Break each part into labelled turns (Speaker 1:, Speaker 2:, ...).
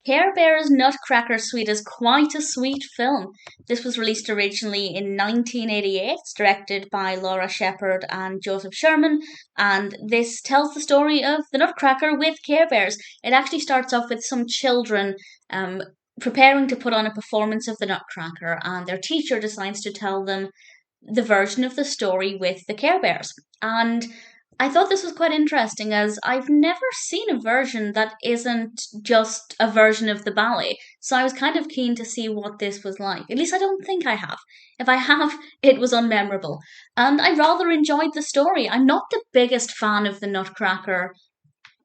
Speaker 1: Care Bears Nutcracker Suite is quite a sweet film. This was released originally in 1988. It's directed by Laura Shepard and Joseph Sherman, and this tells the story of the Nutcracker with Care Bears. It actually starts off with some children preparing to put on a performance of the Nutcracker, and their teacher decides to tell them the version of the story with the Care Bears. And I thought this was quite interesting as I've never seen a version that isn't just a version of the ballet. So I was kind of keen to see what this was like. At least I don't think I have. If I have, it was unmemorable. And I rather enjoyed the story. I'm not the biggest fan of the Nutcracker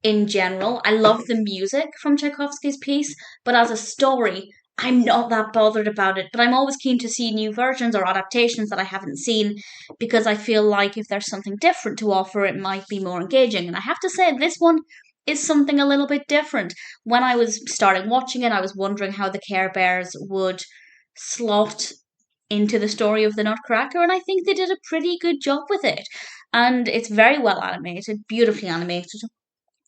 Speaker 1: in general. I love the music from Tchaikovsky's piece, but as a story, I'm not that bothered about it. But I'm always keen to see new versions or adaptations that I haven't seen because I feel like if there's something different to offer, it might be more engaging. And I have to say, this one is something a little bit different. When I was starting watching it, I was wondering how the Care Bears would slot into the story of the Nutcracker, and I think they did a pretty good job with it. And it's very well animated, beautifully animated.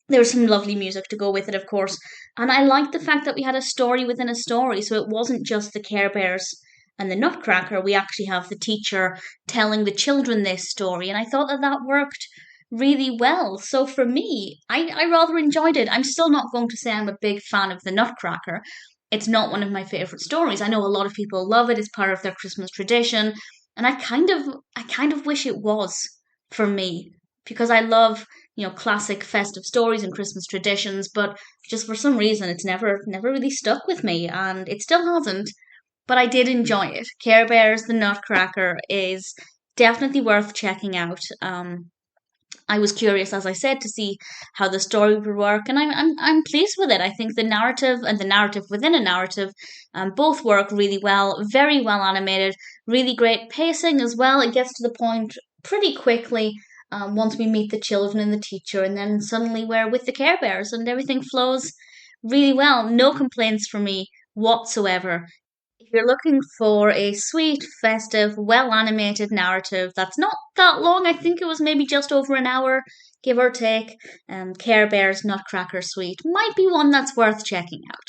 Speaker 1: There was some lovely music to go with it, of course. And I liked the fact that we had a story within a story, so it wasn't just the Care Bears and the Nutcracker. We actually have the teacher telling the children this story, and I thought that that worked really well. So for me, I rather enjoyed it. I'm still not going to say I'm a big fan of the Nutcracker. It's not one of my favourite stories. I know a lot of people love it. It's part of their Christmas tradition, and I kind of wish it was for me because I love classic festive stories and Christmas traditions, but just for some reason it's never really stuck with me, and it still hasn't. But I did enjoy it. Care Bears the Nutcracker is definitely worth checking out. I was curious, as I said, to see how the story would work, and I'm pleased with it. I think the narrative and the narrative within a narrative both work really well. Very well animated, really great pacing as well. It gets to the point pretty quickly once we meet the children and the teacher, and then suddenly we're with the Care Bears, and everything flows really well. No complaints from me whatsoever. If you're looking for a sweet, festive, well animated narrative that's not that long, I think it was maybe just over an hour, give or take, Care Bears Nutcracker Suite might be one that's worth checking out.